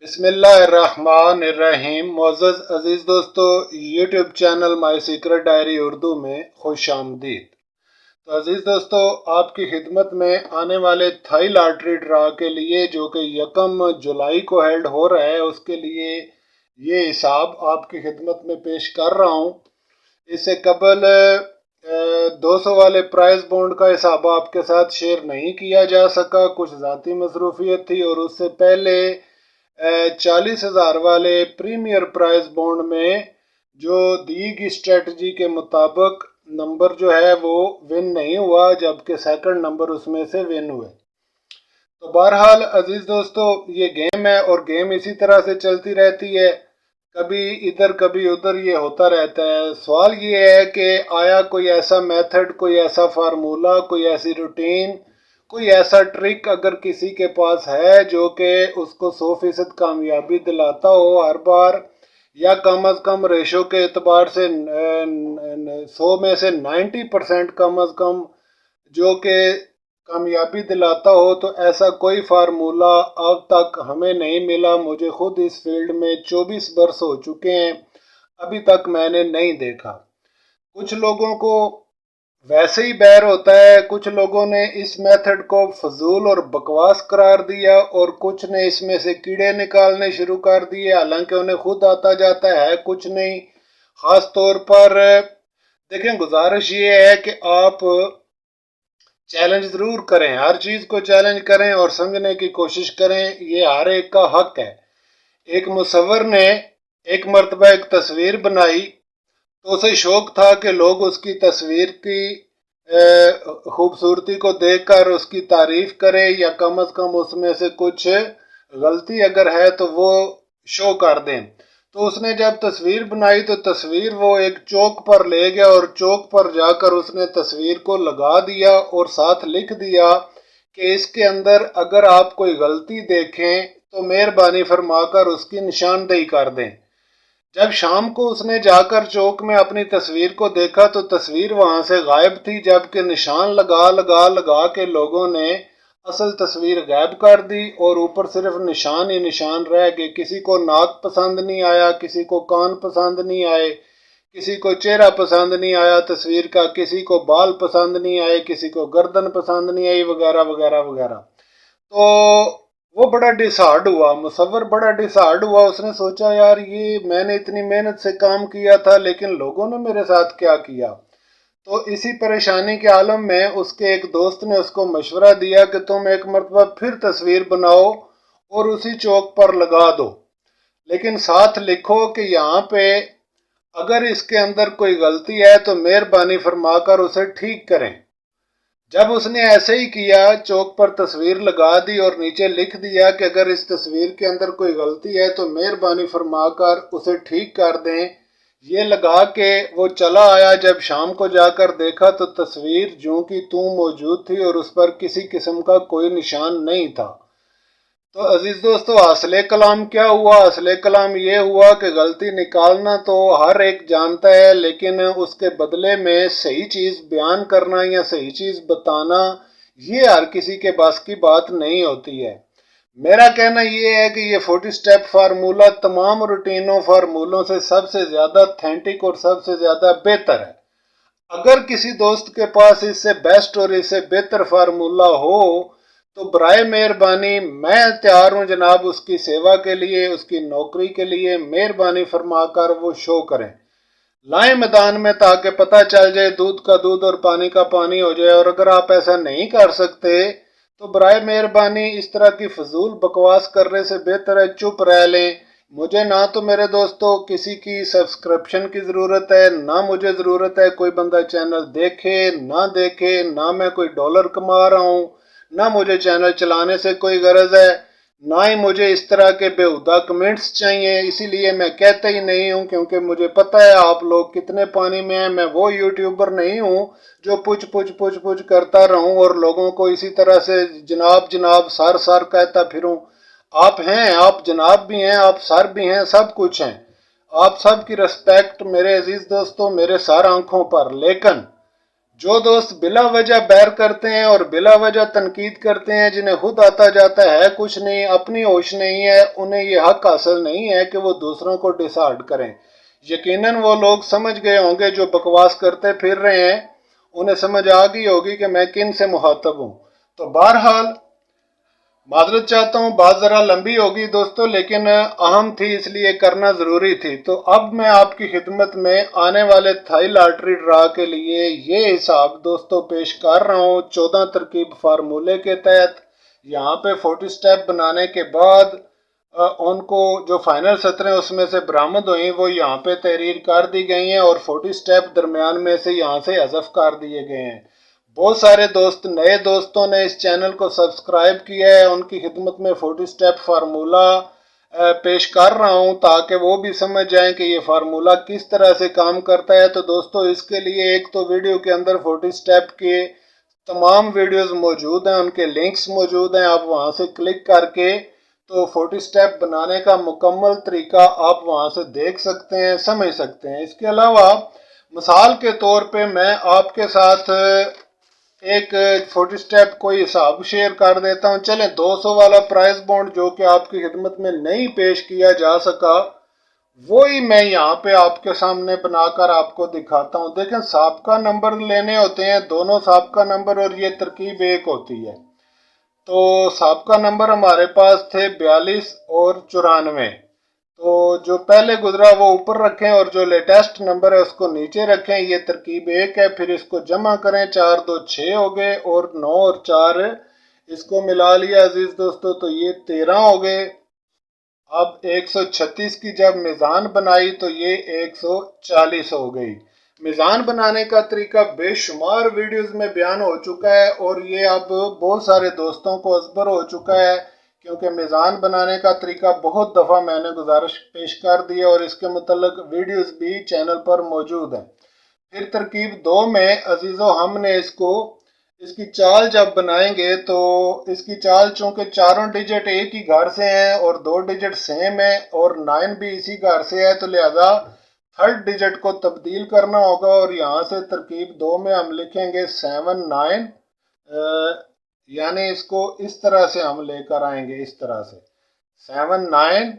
बिस्मिल्लाहिर्रहमानिर्रहीम। मोअज़्ज़ज़ अज़ीज़ दोस्तों, YouTube channel my secret diary Urdu में खुश आमदीद। तो अज़ीज़ दोस्तों, आपकी खिदमत में आने वाले थाई लॉटरी ड्रा के लिए जो कि 1 जुलाई को हेल्ड हो रहा है, उसके लिए ये हिसाब आपकी खिदमत में पेश कर रहा हूँ। इससे कबल 200 वाले प्राइज़ बॉन्ड का हिसाब आपके साथ शेयर नहीं किया जा सका, कुछ ज़ाती मसरूफियत थी। और उससे पहले 40,000 वाले प्रीमियर प्राइज बॉन्ड में जो दी गई स्ट्रेटजी के मुताबिक नंबर जो है वो विन नहीं हुआ, जबकि सेकंड नंबर उसमें से विन हुए। तो बहरहाल अजीज दोस्तों, ये गेम है और गेम इसी तरह से चलती रहती है, कभी इधर कभी उधर ये होता रहता है। सवाल ये है कि आया कोई ऐसा मेथड, कोई ऐसा फार्मूला, कोई ऐसी रूटीन, कोई ऐसा ट्रिक अगर किसी के पास है जो कि उसको 100% कामयाबी दिलाता हो हर बार, या कम अज़ कम रेशो के एतबार से 100 में से 90% कम अज़ कम जो कि कामयाबी दिलाता हो, तो ऐसा कोई फार्मूला अब तक हमें नहीं मिला। मुझे खुद इस फील्ड में 24 वर्ष हो चुके हैं, अभी तक मैंने नहीं देखा। कुछ लोगों को वैसे ही बैर होता है, कुछ लोगों ने इस मेथड को फजूल और बकवास करार दिया, और कुछ ने इसमें से कीड़े निकालने शुरू कर दिए, हालांकि उन्हें खुद आता जाता है कुछ नहीं। ख़ास तौर पर देखें, गुजारिश ये है कि आप चैलेंज ज़रूर करें, हर चीज़ को चैलेंज करें और समझने की कोशिश करें, ये हर एक का हक है। एक मुसव्विर ने एक मरतबा एक तस्वीर बनाई, तो उसे शौक था कि लोग उसकी तस्वीर की खूबसूरती को देखकर उसकी तारीफ करें, या कम अज़ कम उसमें से कुछ गलती अगर है तो वो शो कर दें। तो उसने जब तस्वीर बनाई तो तस्वीर वो एक चौक पर ले गया, और चौक पर जाकर उसने तस्वीर को लगा दिया और साथ लिख दिया कि इसके अंदर अगर आप कोई गलती देखें तो मेहरबानी फरमाकर उसकी निशानदेही कर दें। जब शाम को उसने जाकर चौक में अपनी तस्वीर को देखा तो तस्वीर वहां से गायब थी, जबकि निशान लगा लगा लगा के लोगों ने असल तस्वीर गायब कर दी, और ऊपर सिर्फ निशान ही निशान रह गए। किसी को नाक पसंद नहीं आया, किसी को कान पसंद नहीं आए, किसी को चेहरा पसंद नहीं आया तस्वीर का, किसी को बाल पसंद नहीं आए, किसी को गर्दन पसंद नहीं आई, वगैरह वगैरह वगैरह। तो वो बड़ा डिसहार्ड हुआ, मुसव्विर बड़ा डिसहार्ड हुआ। उसने सोचा, यार ये मैंने इतनी मेहनत से काम किया था, लेकिन लोगों ने मेरे साथ क्या किया। तो इसी परेशानी के आलम में उसके एक दोस्त ने उसको मशवरा दिया कि तुम एक मरतबा फिर तस्वीर बनाओ और उसी चौक पर लगा दो, लेकिन साथ लिखो कि यहाँ पे अगर इसके अंदर कोई गलती है तो मेहरबानी फरमाकर उसे ठीक करें। जब उसने ऐसे ही किया, चौक पर तस्वीर लगा दी और नीचे लिख दिया कि अगर इस तस्वीर के अंदर कोई गलती है तो मेहरबानी फरमाकर उसे ठीक कर दें, ये लगा के वो चला आया। जब शाम को जाकर देखा तो तस्वीर जूं की तूं मौजूद थी और उस पर किसी किस्म का कोई निशान नहीं था। तो अजीज दोस्तों, असले कलाम क्या हुआ? असले कलाम ये हुआ कि गलती निकालना तो हर एक जानता है, लेकिन उसके बदले में सही चीज़ बयान करना या सही चीज़ बताना, ये हर किसी के बस की बात नहीं होती है। मेरा कहना ये है कि ये 40 स्टेप फार्मूला तमाम रूटीनों फार्मूलों से सबसे ज़्यादा ऑथेंटिक और सबसे ज़्यादा बेहतर है। अगर किसी दोस्त के पास इससे बेस्ट और इससे बेहतर फार्मूला हो तो बराए मेहरबानी मैं तैयार हूँ जनाब उसकी सेवा के लिए, उसकी नौकरी के लिए। मेहरबानी फरमाकर वो शो करें, लाएं मैदान में, ताकि पता चल जाए, दूध का दूध और पानी का पानी हो जाए। और अगर आप ऐसा नहीं कर सकते तो बराए मेहरबानी इस तरह की फजूल बकवास करने से बेहतर है चुप रह लें। मुझे ना तो मेरे दोस्तों किसी की सब्सक्रिप्शन की ज़रूरत है, ना मुझे ज़रूरत है कोई बंदा चैनल देखे ना देखे, ना मैं कोई डॉलर कमा रहा हूँ, ना मुझे चैनल चलाने से कोई गरज है, ना ही मुझे इस तरह के बेहुदा कमेंट्स चाहिए। इसीलिए मैं कहता ही नहीं हूँ, क्योंकि मुझे पता है आप लोग कितने पानी में हैं। मैं वो यूट्यूबर नहीं हूँ जो पुछ पुछ पुछ पुछ करता रहूँ और लोगों को इसी तरह से जनाब जनाब सर सर कहता फिरूँ। आप हैं, आप जनाब भी हैं, आप सर भी हैं, सब कुछ हैं। आप सब की रिस्पेक्ट मेरे अजीज दोस्तों, मेरे सर आंखों पर। लेकिन जो दोस्त बिला वजह बैर करते हैं और बिला वजह तनकीद करते हैं, जिन्हें खुद आता जाता है कुछ नहीं, अपनी होश नहीं है, उन्हें ये हक हासिल नहीं है कि वो दूसरों को डिसाइड करें। यकीनन वो लोग समझ गए होंगे जो बकवास करते फिर रहे हैं, उन्हें समझ आ गई होगी कि मैं किन से मुखातब हूँ। तो बहरहाल माजरत चाहता हूँ, बात ज़रा लंबी होगी दोस्तों, लेकिन अहम थी इसलिए करना ज़रूरी थी। तो अब मैं आपकी खिदमत में आने वाले थाई लॉटरी ड्रा के लिए ये हिसाब दोस्तों पेश कर रहा हूँ 14 तरकीब फार्मूले के तहत। यहाँ पे 40 स्टेप बनाने के बाद उनको जो फाइनल सतरें उसमें से बरामद हुई वो यहाँ पे तहरीर कर दी गई हैं और 40 स्टेप दरमियान में से यहाँ से हज़फ कर दिए गए हैं। बहुत सारे दोस्त नए दोस्तों ने इस चैनल को सब्सक्राइब किया है, उनकी खिदमत में 40 स्टेप फार्मूला पेश कर रहा हूं ताकि वो भी समझ जाएं कि ये फार्मूला किस तरह से काम करता है। तो दोस्तों इसके लिए एक तो वीडियो के अंदर 40 स्टेप के तमाम वीडियोस मौजूद हैं, उनके लिंक्स मौजूद हैं, आप वहां से क्लिक करके तो 40 स्टेप बनाने का मुकम्मल तरीका आप वहां से देख सकते हैं, समझ सकते हैं। इसके अलावा मिसाल के तौर पे मैं आपके साथ एक 40 स्टेप कोई हिसाब शेयर कर देता हूं। चलें 200 वाला प्राइस बॉन्ड जो कि आपकी खिदमत में नहीं पेश किया जा सका, वो ही मैं यहाँ पे आपके सामने बनाकर आपको दिखाता हूँ। देखें साबका नंबर लेने होते हैं, दोनों साबका नंबर और ये तरकीब एक होती है। तो साबका नंबर हमारे पास थे 42 और 94। तो जो पहले गुजरा वो ऊपर रखें और जो लेटेस्ट नंबर है उसको नीचे रखें। ये तरकीब एक है, फिर इसको जमा करें, 4 2 6 हो गए और 9 और 4 इसको मिला लिया अजीज दोस्तों, तो ये 13 हो गए। अब 136 की जब मीज़ान बनाई तो ये 140 हो गई। मीज़ान बनाने का तरीका बेशुमार वीडियोस में बयान हो चुका है और ये अब बहुत सारे दोस्तों को अजबर हो चुका है, क्योंकि मीज़ान बनाने का तरीका बहुत दफ़ा मैंने गुजारिश पेश कर दी है और इसके मुतल्लिक वीडियोस भी चैनल पर मौजूद हैं। फिर तरकीब 2 में अजीज़ों हमने इसकी चाल जब बनाएंगे तो इसकी चाल चूंकि चारों डिजिट एक ही घर से हैं और 2 डिजिट सेम है और 9 भी इसी घर से है, तो लिहाजा थर्ड डिजिट को तब्दील करना होगा और यहाँ से तरकीब 2 में हम लिखेंगे 7 9, यानी इसको इस तरह से हम लेकर आएंगे, इस तरह से 7 9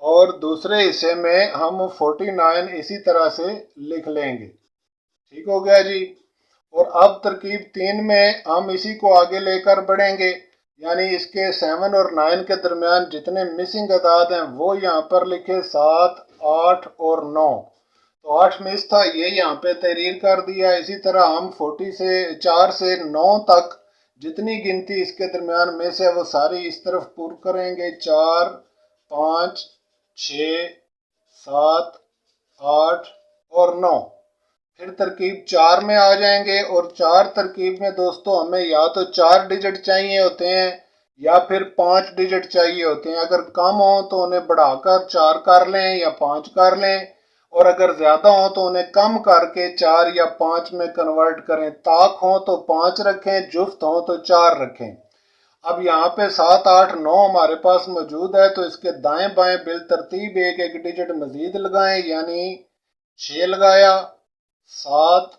और दूसरे हिस्से में हम 49 इसी तरह से लिख लेंगे। ठीक हो गया जी। और अब तरकीब 3 में हम इसी को आगे लेकर बढ़ेंगे, यानी इसके 7 और 9 के दरमियान जितने मिसिंग अदाद हैं वो यहाँ पर लिखे 7 8 और 9। तो 8 मिस था, ये यहाँ पे तहरीर कर दिया। इसी तरह हम 4 से 9 तक जितनी गिनती इसके दरमियान में से वो सारी इस तरफ पूर करेंगे, 4 5 6 7 8 और 9। फिर तरकीब 4 में आ जाएंगे और 4 तरकीब में दोस्तों हमें या तो 4 डिजिट चाहिए होते हैं या फिर 5 डिजिट चाहिए होते हैं। अगर कम हो तो उन्हें बढ़ाकर 4 कर लें या 5 कर लें, और अगर ज़्यादा हो तो उन्हें कम करके 4 या 5 में कन्वर्ट करें। ताक हो तो 5 रखें, जुफ्त हो तो 4 रखें। अब यहाँ पे 7 8 9 हमारे पास मौजूद है, तो इसके दाएं बाएं बिल तरतीब एक एक डिजिट मजीद लगाएं, यानी 6 लगाया, 7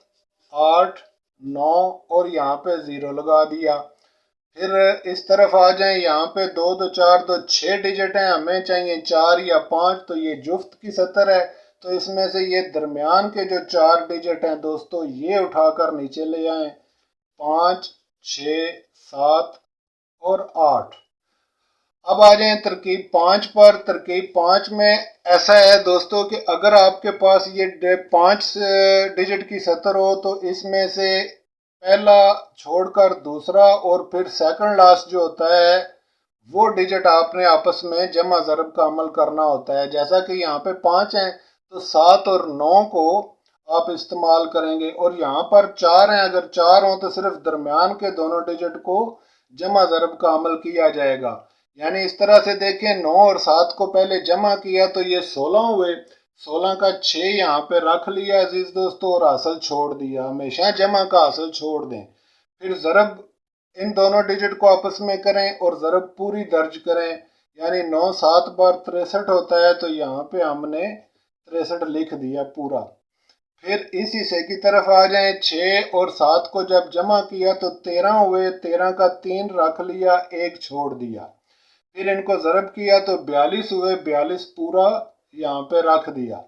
8 9 और यहाँ पे 0 लगा दिया। फिर इस तरफ आ जाएं, यहाँ पे 2 2 4 2 6 डिजिट हैं, हमें चाहिए 4 या 5, तो ये जुफ्त की सतर है। तो इसमें से ये दरमियान के जो 4 डिजिट हैं दोस्तों ये उठाकर नीचे ले आए, 5 6 7 और 8। अब आ जाए तरकीब 5 पर। तरकीब 5 में ऐसा है दोस्तों कि अगर आपके पास ये 5 डिजिट की सतर हो तो इसमें से पहला छोड़कर दूसरा और फिर सेकंड लास्ट जो होता है वो डिजिट आपने आपस में जमा ज़रब का अमल करना होता है। जैसा कि यहाँ पे 5 हैं तो 7 और 9 को आप इस्तेमाल करेंगे, और यहाँ पर 4 हैं, अगर 4 हो तो सिर्फ दरमियान के दोनों डिजिट को जमा ज़रब का अमल किया जाएगा। यानी इस तरह से देखें, 9 और 7 को पहले जमा किया तो ये 16 हुए, 16 का 6 यहाँ पे रख लिया अजीज दोस्तों और हासिल छोड़ दिया। हमेशा जमा का हासिल छोड़ दें। फिर ज़रब इन दोनों डिजिट को आपस में करें और ज़रब पूरी दर्ज करें, यानी 9 7 बार 63 होता है, तो यहाँ पे हमने 63 लिख दिया पूरा। फिर इस हिस्से की तरफ आ जाएं। 6 और 7 को जब जमा किया तो 13 हुए, 13 का 3 रख लिया, 1 छोड़ दिया। फिर इनको ज़रब किया तो 42 हुए, 42 पूरा यहाँ पे रख दिया।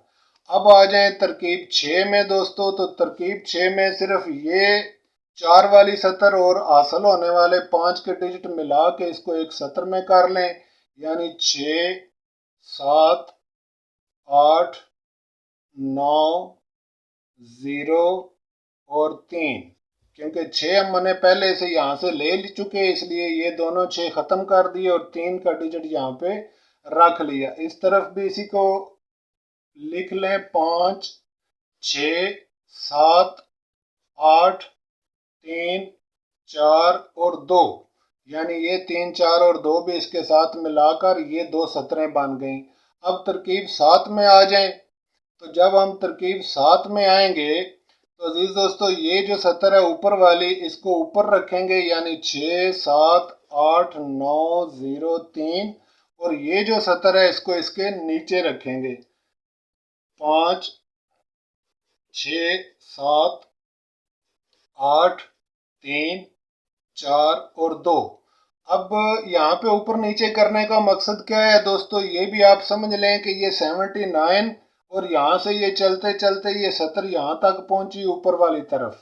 अब आ जाएं तरकीब 6 में दोस्तों, तो तरकीब 6 में सिर्फ ये 4 वाली सतर और हासिल होने वाले 5 के डिजिट मिला के इसको एक सतर में कर लें, यानी 6, 7, 8, 9, 0 और 3। क्योंकि 6 हम मैंने पहले से यहाँ से ले चुके इसलिए ये दोनों 6 ख़त्म कर दिए और 3 का डिजिट यहाँ पे रख लिया। इस तरफ भी इसी को लिख लें, 5, 6, 7, 8, 3, 4 और 2, यानी ये 3, 4 और 2 भी इसके साथ मिलाकर ये 2 सतरें बन गई। अब तरकीब 7 में आ जाएं। तो जब हम तरकीब 7 में आएंगे तो अजीज दोस्तों ये जो सतर है ऊपर वाली इसको ऊपर रखेंगे, यानी 6, 7, 8, 9, 0, 3, और ये जो सतर है इसको इसके नीचे रखेंगे, 5, 6, 7, 8, 3, 4 और 2। अब यहाँ पे ऊपर नीचे करने का मकसद क्या है दोस्तों, ये भी आप समझ लें कि ये 79 और यहाँ से ये चलते चलते ये 70 यहाँ तक पहुंची ऊपर वाली तरफ,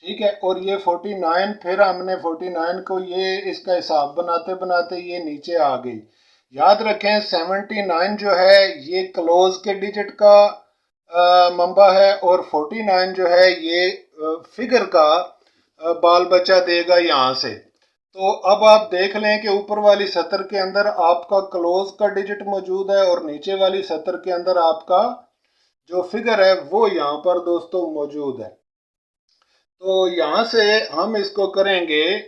ठीक है। और ये 49, फिर हमने 49 को ये इसका हिसाब बनाते बनाते ये नीचे आ गई। याद रखें 79 जो है ये क्लोज के डिजिट का मंबा है और 49 जो है ये फिगर का बाल बच्चा देगा यहाँ से। तो अब आप देख लें कि ऊपर वाली सतर के अंदर आपका क्लोज का डिजिट मौजूद है और नीचे वाली सतर के अंदर आपका जो फिगर है वो यहाँ पर दोस्तों मौजूद है। तो यहाँ से हम इसको करेंगे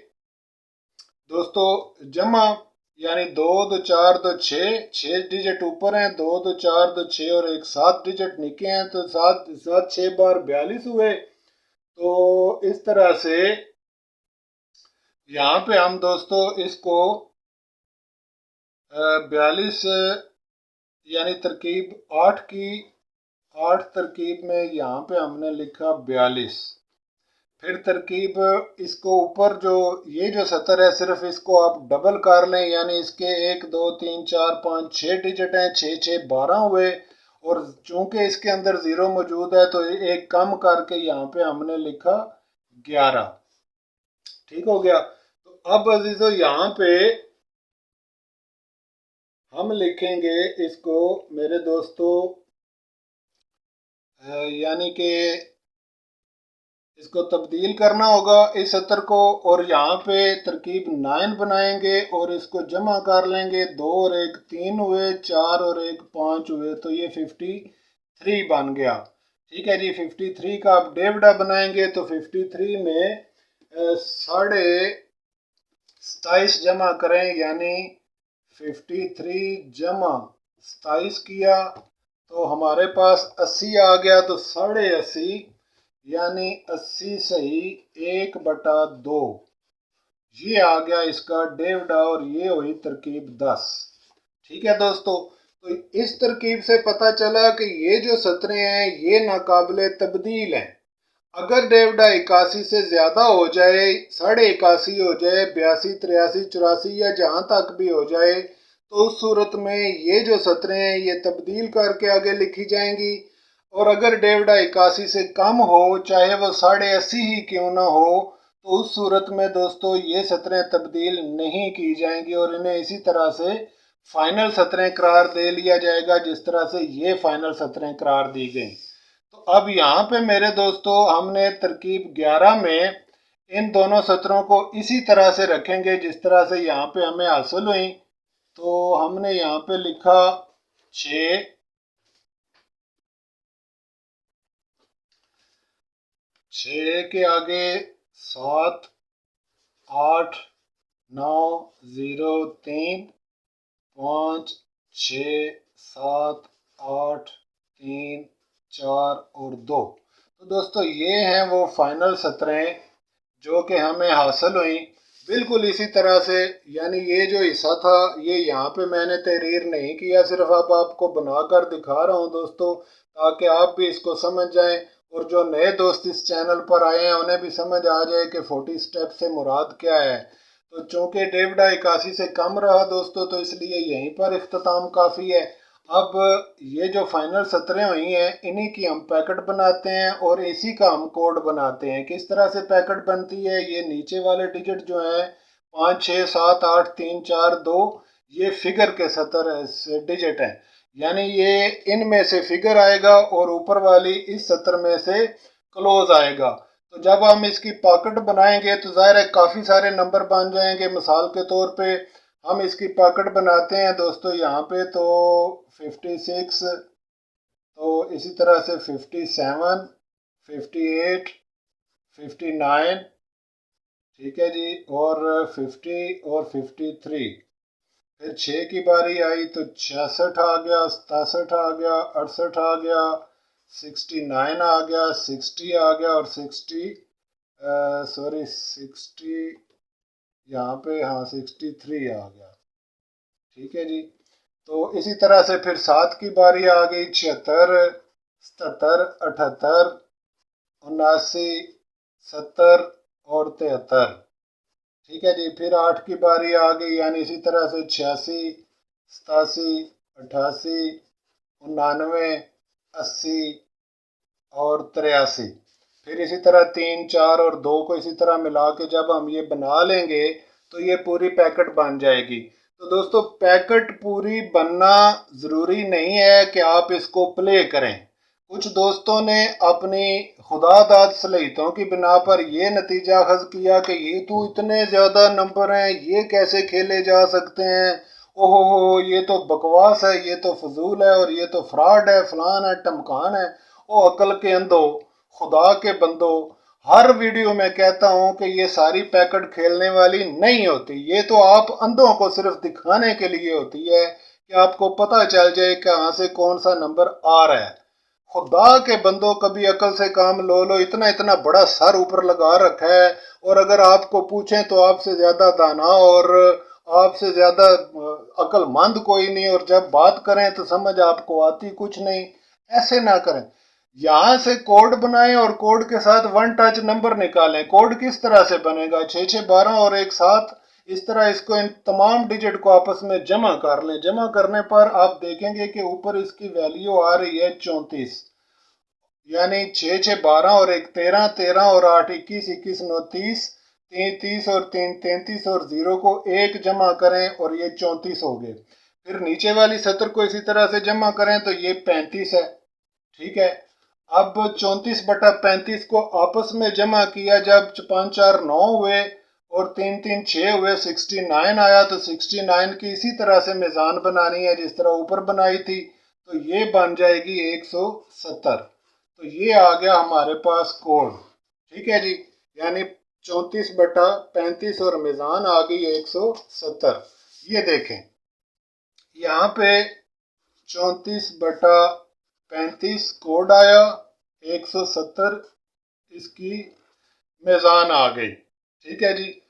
दोस्तों जमा, यानी 2, 2, 4, 2, 6, 6 डिजिट ऊपर हैं, 2, 2, 4, 2, 6 और एक 7 डिजिट नीचे हैं, तो 7, 7, 6 बार 42 हुए। तो इस तरह से यहाँ पे हम दोस्तों इसको 42 यानी तरकीब 8 की 8 तरकीब में यहाँ पे हमने लिखा 42। फिर तरकीब इसको ऊपर जो ये जो सतर है सिर्फ इसको आप डबल कर लें, यानी इसके 1, 2, 3, 4, 5, 6 डिजिट हैं, 6, 6, 12 हुए और चूंकि इसके अंदर ज़ीरो मौजूद है तो एक कम करके यहाँ पे हमने लिखा 11। ठीक हो गया। तो अब अजीजों यहाँ पे हम लिखेंगे इसको मेरे दोस्तों, यानी कि इसको तब्दील करना होगा इस सतर को, और यहाँ पे तरकीब 9 बनाएंगे और इसको जमा कर लेंगे, 2 और 1 3 हुए, 4 और 1 5 हुए, तो ये 53 बन गया। ठीक है जी। 53 का आप डेविडा बनाएंगे तो 53 में 27.5 जमा करें, यानी 53 जमा 27 किया तो हमारे पास 80 आ गया, तो 80.5 यानी 80 सही 1/2 ये आ गया इसका डेविडा, और ये हुई तरकीब 10। ठीक है दोस्तों। तो इस तरकीब से पता चला कि ये जो सतरें हैं ये नाकाबिले तब्दील हैं। अगर डेविडा 81 से ज़्यादा हो जाए, 81.5 हो जाए, 82, 83, 84 या जहाँ तक भी हो जाए, तो उस सूरत में ये जो सतरें हैं ये तब्दील करके आगे लिखी जाएंगी। और अगर डेविडा 81 से कम हो, चाहे वो 80.5 ही क्यों ना हो, तो उस सूरत में दोस्तों ये सतरें तब्दील नहीं की जाएंगी और इन्हें इसी तरह से फाइनल सतरें करार दे लिया जाएगा जिस तरह से ये फाइनल सतरें करार दी गई। तो अब यहाँ पे मेरे दोस्तों हमने तरकीब 11 में इन दोनों सतरों को इसी तरह से रखेंगे जिस तरह से यहाँ पे हमें हासिल हुई। तो हमने यहाँ पे लिखा 6, 6 के आगे 7, 8, 9, 0, 3, 5, 6, 7, 8, 3, 4 और 2। तो दोस्तों ये हैं वो फाइनल सतरें जो कि हमें हासिल हुई बिल्कुल इसी तरह से। यानी ये जो हिस्सा था ये यहाँ पे मैंने तहरीर नहीं किया, सिर्फ अब आपको बनाकर दिखा रहा हूँ दोस्तों ताकि आप भी इसको समझ जाएं और जो नए दोस्त इस चैनल पर आए हैं उन्हें भी समझ आ जाए कि 40 स्टेप से मुराद क्या है। तो चूंकि डेविडा 81 से कम रहा दोस्तों, तो इसलिए यहीं पर इख्तिताम काफ़ी है। अब ये जो फाइनल सतरें हुई हैं इन्हीं की हम पैकेट बनाते हैं और इसी का हम कोड बनाते हैं। किस तरह से पैकेट बनती है, ये नीचे वाले डिजिट जो हैं 5 6 7 8 3 4 2, ये फिगर के सतर डिजिट हैं, यानी ये इनमें से फिगर आएगा और ऊपर वाली इस सतर में से क्लोज आएगा। तो जब हम इसकी पॉकेट बनाएंगे तो जाहिर है काफ़ी सारे नंबर बन जाएंगे। मिसाल के तौर पे हम इसकी पॉकेट बनाते हैं दोस्तों यहाँ पे, तो 56, तो इसी तरह से 57, 58, 59, ठीक है जी, और 50 और 53। फिर 6 की बारी आई तो 66 आ गया, 67 आ गया, 68 आ गया, 69 आ गया, 60 आ गया और 60 यहाँ पे, हाँ 63 आ गया, ठीक है जी। तो इसी तरह से फिर 7 की बारी आ गई, 76, 77, 78, 79, 70 और 73, ठीक है जी। फिर 8 की बारी आ गई, यानी इसी तरह से 86, 87, 88, 99, 80 और 83। फिर इसी तरह 3 4 और 2 को इसी तरह मिला के जब हम ये बना लेंगे तो ये पूरी पैकेट बन जाएगी। तो दोस्तों पैकेट पूरी बनना ज़रूरी नहीं है कि आप इसको प्ले करें। कुछ दोस्तों ने अपनी खुदादाद सलीतों की बिना पर यह नतीजा अखज़ किया कि ये तो इतने ज़्यादा नंबर हैं, ये कैसे खेले जा सकते हैं, ओहो हो ये तो बकवास है, ये तो फजूल है और ये तो फ्रॉड है, फलान है टमकान है। ओ अकल के अंधो, खुदा के बंदो, हर वीडियो में कहता हूँ कि ये सारी पैकेट खेलने वाली नहीं होती, ये तो आप अंधों को सिर्फ दिखाने के लिए होती है कि आपको पता चल जाए कहाँ से कौन सा नंबर आ रहा है। खुदा के बंदो कभी अकल से काम लो लो, इतना इतना बड़ा सर ऊपर लगा रखा है और अगर आपको पूछें तो आपसे ज्यादा दाना और आपसे ज्यादा अक्लमंद कोई नहीं, और जब बात करें तो समझ आपको आती कुछ नहीं। ऐसे ना करें, यहाँ से कोड बनाएं और कोड के साथ वन टच नंबर निकालें। कोड किस तरह से बनेगा, 6 6 12 और 1 7, इस तरह इसको इन तमाम डिजिट को आपस में जमा कर लें। जमा करने पर आप देखेंगे कि ऊपर इसकी वैल्यू आ रही है 34, यानी 6 6 12 और 1 13, 13 और 8 21, 21 9 30, 30 और 3 33 और 0 को एक जमा करें और ये 34 हो गए। फिर नीचे वाली सतर को इसी तरह से जमा करें तो ये 35 है, ठीक है। अब 34/35 को आपस में जमा किया, जब 5 4 9 हुए और 3 3 6 हुए, 69 आया। तो 69 की इसी तरह से मिजान बनानी है जिस तरह ऊपर बनाई थी, तो ये बन जाएगी 170। तो ये आ गया हमारे पास कोड, ठीक है जी, यानी 34/35 और मिजान आ गई 170। ये देखें यहाँ पे 34/35 कोड आया, 170 इसकी मेज़ान आ गई, ठीक है जी।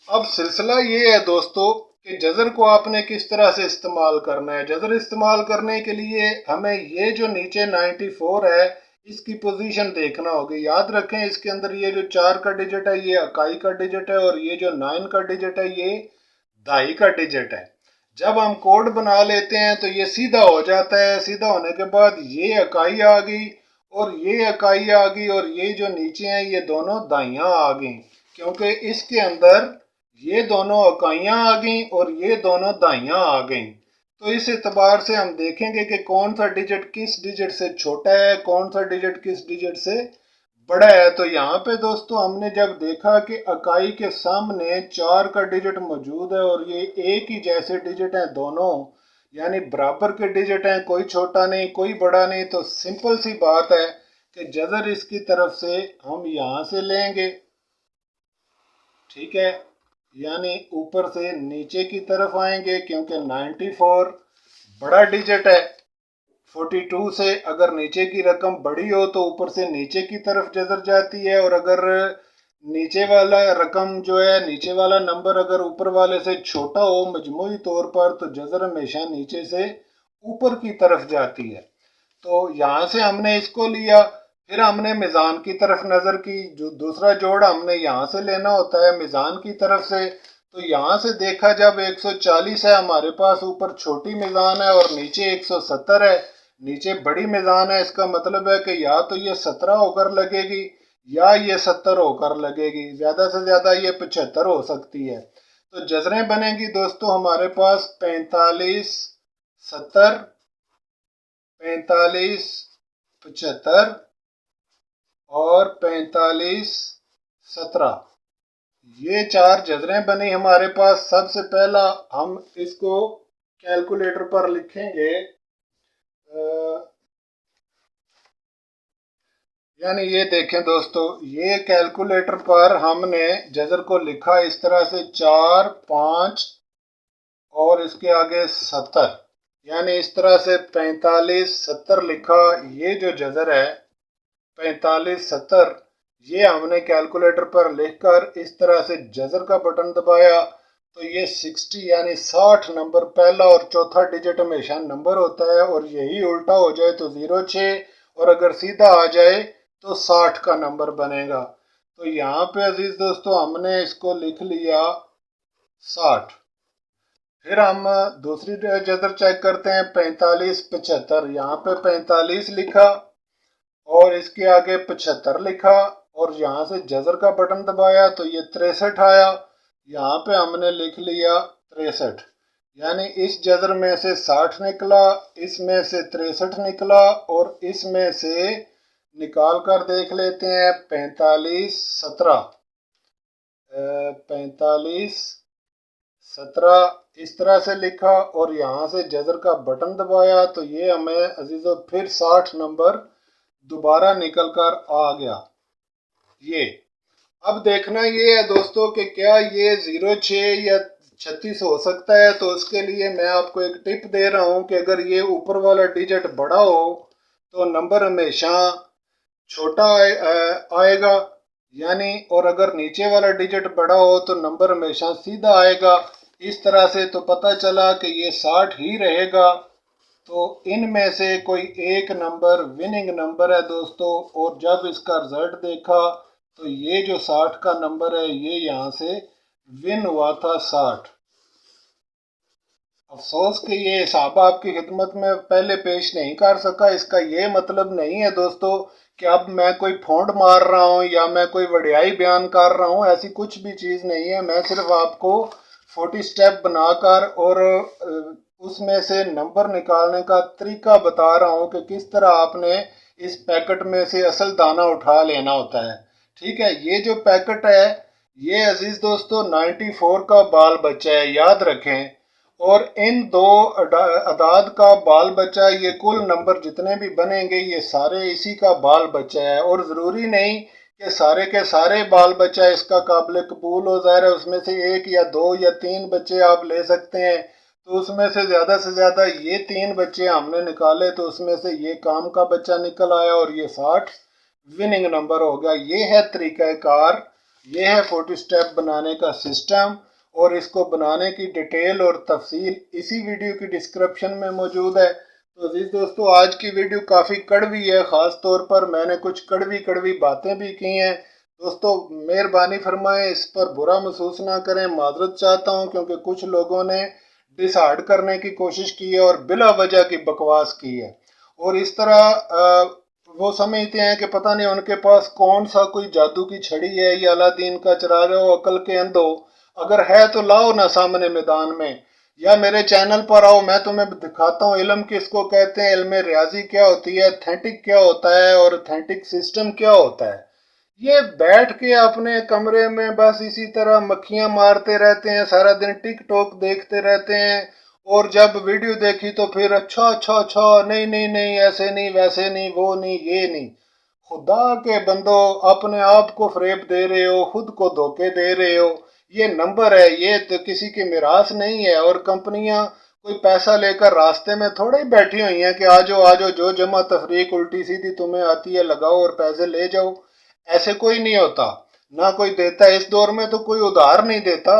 अब सिलसिला ये है दोस्तों कि जज़र को आपने किस तरह से इस्तेमाल करना है। जज़र इस्तेमाल करने के लिए हमें ये जो नीचे 94 है इसकी पोजीशन देखना होगी। याद रखें इसके अंदर ये जो 4 का डिजिट है ये इकाई का डिजिट है और ये जो 9 का डिजिट है ये दहाई का डिजिट है। जब हम कोड बना लेते हैं तो ये सीधा हो जाता है। सीधा होने के बाद ये इकाई आ गई और ये इकाई आ गई और ये जो नीचे हैं ये दोनों दाइयां आ गई, क्योंकि इसके अंदर ये दोनों इकाइयां आ गई और ये दोनों दाइयां आ गई। तो इस एतबार से हम देखेंगे कि कौन सा डिजिट किस डिजिट से छोटा है, कौन सा डिजिट किस डिजिट से बड़ा है। तो यहाँ पे दोस्तों हमने जब देखा कि इकाई के सामने 4 का डिजिट मौजूद है और ये एक ही जैसे डिजिट हैं दोनों, यानी बराबर के डिजिट हैं, कोई छोटा नहीं कोई बड़ा नहीं, तो सिंपल सी बात है कि जज़र इसकी तरफ से हम यहाँ से लेंगे, ठीक है, यानी ऊपर से नीचे की तरफ आएंगे क्योंकि 94 बड़ा डिजिट है। 42 से अगर नीचे की रकम बड़ी हो तो ऊपर से नीचे की तरफ जजर जाती है, और अगर नीचे वाला रकम जो है, नीचे वाला नंबर अगर ऊपर वाले से छोटा हो मजमूई तौर पर, तो जजर हमेशा नीचे से ऊपर की तरफ जाती है। तो यहाँ से हमने इसको लिया, फिर हमने मिज़ान की तरफ नज़र की, जो दूसरा जोड़ हमने यहाँ से लेना होता है मिज़ान की तरफ से। तो यहाँ से देखा जब 140 है हमारे पास, ऊपर छोटी मिज़ान है और नीचे 170 है, नीचे बड़ी मिज़ान है, इसका मतलब है कि या तो ये 17 होकर लगेगी या ये 70 होकर लगेगी, ज़्यादा से ज़्यादा ये 75 हो सकती है। तो जजरें बनेंगी दोस्तों हमारे पास 45 70, 45 75 और 45 17। ये चार जजरें बनी हमारे पास। सबसे पहला हम इसको कैलकुलेटर पर लिखेंगे, यानी ये देखें दोस्तों, ये कैलकुलेटर पर हमने जजर को लिखा इस तरह से 4 5 और इसके आगे 70, यानी इस तरह से 45 70 लिखा। ये जो जजर है 45 70, ये हमने कैलकुलेटर पर लिखकर इस तरह से जजर का बटन दबाया तो ये 60 यानी 60 नंबर पहला और चौथा डिजिट हमेशा नंबर होता है, और यही उल्टा हो जाए तो 06, और अगर सीधा आ जाए तो 60 का नंबर बनेगा। तो यहाँ पे अजीज दोस्तों हमने इसको लिख लिया 60। फिर हम दूसरी जजर चेक करते हैं 45 75, यहाँ पे 45 लिखा और इसके आगे 75 लिखा और यहाँ से जजर का बटन दबाया तो ये 63 आया। यहाँ पे हमने लिख लिया 63, यानी इस जजर में से 60 निकला, इसमें से 63 निकला, और इसमें से निकाल कर देख लेते हैं 45 17, 45 17 इस तरह से लिखा और यहाँ से जजर का बटन दबाया तो ये हमें अजीजों फिर 60 नंबर दोबारा निकल कर आ गया। ये अब देखना ये है दोस्तों कि क्या ये 06 या 36 हो सकता है। तो उसके लिए मैं आपको एक टिप दे रहा हूँ कि अगर ये ऊपर वाला डिजिट बड़ा हो तो नंबर हमेशा छोटा आएगा, यानी, और अगर नीचे वाला डिजिट बड़ा हो तो नंबर हमेशा सीधा आएगा। इस तरह से तो पता चला कि ये 60 ही रहेगा। तो इनमें से कोई एक नंबर विनिंग नंबर है दोस्तों, और जब इसका रिजल्ट देखा तो ये जो 60 का नंबर है ये यहाँ से विन हुआ था 60। अफसोस कि ये हिसाब आपकी खिदमत में पहले पेश नहीं कर सका। इसका ये मतलब नहीं है दोस्तों कि अब मैं कोई फोड़ मार रहा हूँ या मैं कोई वडियाई बयान कर रहा हूँ, ऐसी कुछ भी चीज़ नहीं है। मैं सिर्फ आपको 40 स्टेप बनाकर और उसमें से नंबर निकालने का तरीका बता रहा हूँ कि किस तरह आपने इस पैकेट में से असल दाना उठा लेना होता है। ठीक है, ये जो पैकेट है ये अजीज दोस्तों 94 का बाल बच्चा है, याद रखें। और इन दो अदाद का बाल बच्चा, ये कुल नंबर जितने भी बनेंगे ये सारे इसी का बाल बच्चा है। और ज़रूरी नहीं कि सारे के सारे बाल बच्चा इसका काबिल कबूल हो, ज़ाहिर है उसमें से एक या दो या तीन बच्चे आप ले सकते हैं। तो उसमें से ज़्यादा ये तीन बच्चे हमने निकाले तो उसमें से ये काम का बच्चा निकल आया और ये 60 विनिंग नंबर हो गया। ये है तरीक़ाकार, ये है 40 स्टेप बनाने का सिस्टम, और इसको बनाने की डिटेल और तफसील इसी वीडियो की डिस्क्रिप्शन में मौजूद है। तो अजीज दोस्तों आज की वीडियो काफ़ी कड़वी है, ख़ास तौर पर मैंने कुछ कड़वी कड़वी बातें भी की हैं। दोस्तों मेहरबानी फरमाएं, इस पर बुरा महसूस ना करें, माजरत चाहता हूं क्योंकि कुछ लोगों ने डिसहार्ड करने की कोशिश की है और बिला वजह की बकवास की है, और इस तरह वो समझते हैं कि पता नहीं उनके पास कौन सा कोई जादू की छड़ी है या अलादीन का चिराग हो, अकल के अंधो। अगर है तो लाओ ना सामने मैदान में, या मेरे चैनल पर आओ, मैं तुम्हें दिखाता हूँ इल्म किसको कहते हैं, इल्म रियाजी क्या होती है, एथेंटिक क्या होता है और एथेंटिक सिस्टम क्या होता है। ये बैठ के अपने कमरे में बस इसी तरह मक्खियां मारते रहते हैं, सारा दिन टिक टॉक देखते रहते हैं, और जब वीडियो देखी तो फिर अच्छा अच्छा अच्छा, नहीं नहीं नहीं, ऐसे नहीं वैसे नहीं, वो नहीं ये नहीं। खुदा के बंदो, अपने आप को फरेब दे रहे हो, खुद को धोखे दे रहे हो। ये नंबर है, ये तो किसी की मिरास नहीं है, और कंपनियां कोई पैसा लेकर रास्ते में थोड़े ही बैठी हुई हैं कि आज जो जमा तफरीक उल्टी सीधी तुम्हें आती है लगाओ और पैसे ले जाओ। ऐसे कोई नहीं होता, ना कोई देता। इस दौर में तो कोई उधार नहीं देता,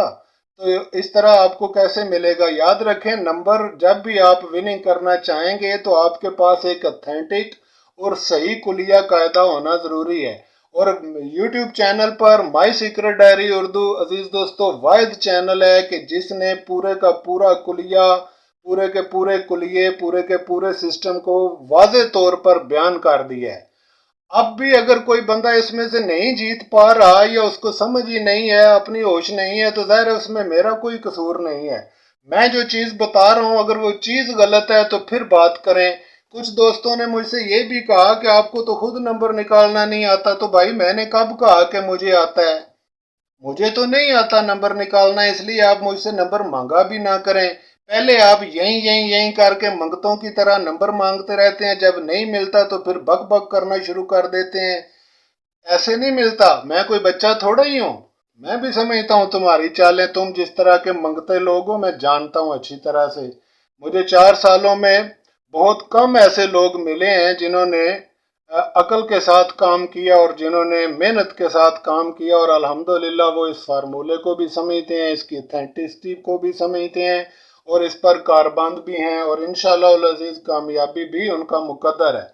तो इस तरह आपको कैसे मिलेगा। याद रखें, नंबर जब भी आप विनिंग करना चाहेंगे तो आपके पास एक ऑथेंटिक और सही कुलिया कायदा होना ज़रूरी है। और यूट्यूब चैनल पर माई सीक्रेट डायरी उर्दू अजीज़ दोस्तों वाहिद चैनल है कि जिसने पूरे का पूरा कुलिया, पूरे के पूरे कुलिये, पूरे के पूरे सिस्टम को वाज़े तौर पर बयान कर दिया है। अब भी अगर कोई बंदा इसमें से नहीं जीत पा रहा या उसको समझ ही नहीं है, अपनी होश नहीं है, तो जाहिर है उसमें मेरा कोई कसूर नहीं है। मैं जो चीज़ बता रहा हूँ अगर वो चीज़ गलत है तो फिर बात करें। कुछ दोस्तों ने मुझसे ये भी कहा कि आपको तो खुद नंबर निकालना नहीं आता। तो भाई मैंने कब कहा कि मुझे आता है? मुझे तो नहीं आता नंबर निकालना, इसलिए आप मुझसे नंबर मांगा भी ना करें। पहले आप यहीं यहीं यहीं करके मंगतों की तरह नंबर मांगते रहते हैं, जब नहीं मिलता तो फिर बक बक करना शुरू कर देते हैं। ऐसे नहीं मिलता, मैं कोई बच्चा थोड़ा ही हूँ। मैं भी समझता हूँ तुम्हारी चालें, तुम जिस तरह के मंगते लोग हो मैं जानता हूँ अच्छी तरह से। मुझे 4 सालों में बहुत कम ऐसे लोग मिले हैं जिन्होंने अकल के साथ काम किया और जिन्होंने मेहनत के साथ काम किया, और अल्हम्दुलिल्लाह वो इस फार्मूले को भी समझते हैं, इसकी ऑथेंटिसिटी को भी समझते हैं और इस पर कारबंद भी हैं, और इंशाअल्लाह अज़ीज़ कामयाबी भी उनका मुकद्दर है।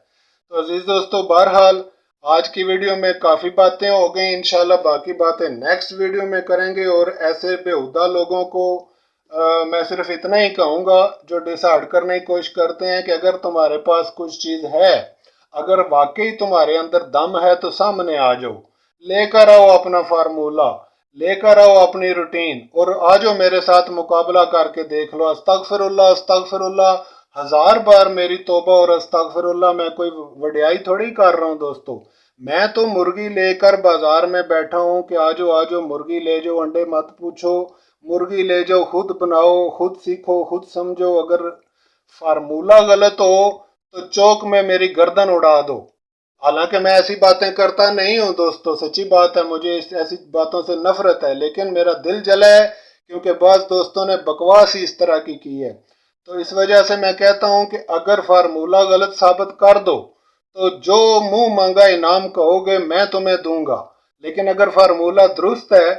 तो अजीज़ दोस्तों बहरहाल आज की वीडियो में काफ़ी बातें हो गई, इंशाल्लाह बाकी बातें नेक्स्ट वीडियो में करेंगे। और ऐसे बेहुदा लोगों को मैं सिर्फ इतना ही कहूँगा जो डिसाइड करने की कोशिश करते हैं कि अगर तुम्हारे पास कुछ चीज़ है, अगर वाकई तुम्हारे अंदर दम है तो सामने आ जाओ, लेकर आओ अपना फार्मूला, लेकर आओ अपनी रूटीन और आ जाओ मेरे साथ मुकाबला करके देख लो। अस्तगफिरुल्लाह अस्तगफिरुल्लाह, 1000 बार मेरी तौबा और अस्तगफिरुल्लाह। मैं कोई वड्याई थोड़ी कर रहा हूँ दोस्तों। मैं तो मुर्गी लेकर बाजार में बैठा हूँ कि आ जाओ मुर्गी ले जाओ, अंडे मत पूछो, मुर्गी ले जाओ, खुद बनाओ, खुद सीखो, खुद समझो। अगर फार्मूला गलत हो तो चौक में मेरी गर्दन उड़ा दो। हालांकि मैं ऐसी बातें करता नहीं हूँ दोस्तों, सच्ची बात है, मुझे ऐसी बातों से नफरत है, लेकिन मेरा दिल जला है क्योंकि बाज़ दोस्तों ने बकवास ही इस तरह की है। तो इस वजह से मैं कहता हूँ कि अगर फार्मूला गलत साबित कर दो तो जो मुंह मांगा इनाम कहोगे मैं तुम्हें दूंगा, लेकिन अगर फार्मूला दुरुस्त है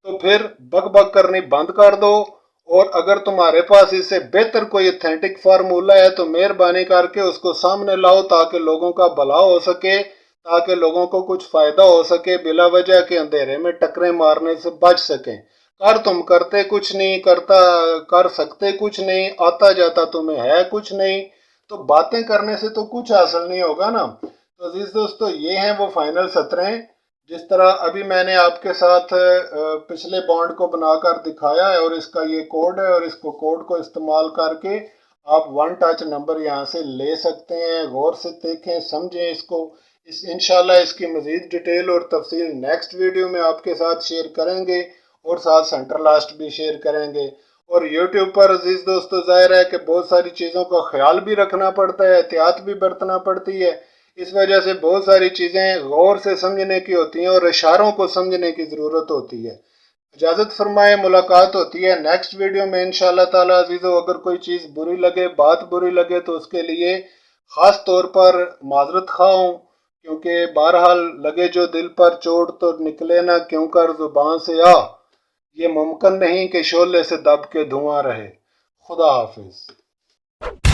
तो फिर बक बक करनी बंद कर दो। और अगर तुम्हारे पास इससे बेहतर कोई ऑथेंटिक फार्मूला है तो मेहरबानी करके उसको सामने लाओ ताकि लोगों का भला हो सके, ताकि लोगों को कुछ फायदा हो सके, बिला वजह के अंधेरे में टकरे मारने से बच सकें। कर तुम करते कुछ नहीं, करता कर सकते कुछ नहीं, आता जाता तुम्हें है कुछ नहीं, तो बातें करने से तो कुछ हासिल नहीं होगा ना। तो अजीज दोस्तों ये हैं वो फाइनल 17। जिस तरह अभी मैंने आपके साथ पिछले बॉन्ड को बनाकर दिखाया है और इसका ये कोड है, और इसको कोड को इस्तेमाल करके आप वन टच नंबर यहाँ से ले सकते हैं। गौर से देखें, समझें इसको। इंशाल्लाह इसकी मज़ीद डिटेल और तफसील नेक्स्ट वीडियो में आपके साथ शेयर करेंगे और साथ सेंटर लास्ट भी शेयर करेंगे। और यूट्यूब पर अजीज दोस्तों जाहिर है कि बहुत सारी चीज़ों का ख्याल भी रखना पड़ता है, एहतियात भी बरतना पड़ती है। इस वजह से बहुत सारी चीज़ें गौर से समझने की होती हैं और इशारों को समझने की ज़रूरत होती है। इजाज़त फरमाए, मुलाकात होती है नेक्स्ट वीडियो में इंशाल्लाह ताला। अजीज़ों अगर कोई चीज़ बुरी लगे, बात बुरी लगे तो उसके लिए ख़ास तौर पर माजरत खा हूँ, क्योंकि बहरहाल लगे जो दिल पर चोट तो निकले ना क्यों कर ज़ुबान से आ, ये मुमकिन नहीं कि शोले से दब के धुआं रहे। खुदा हाफिज।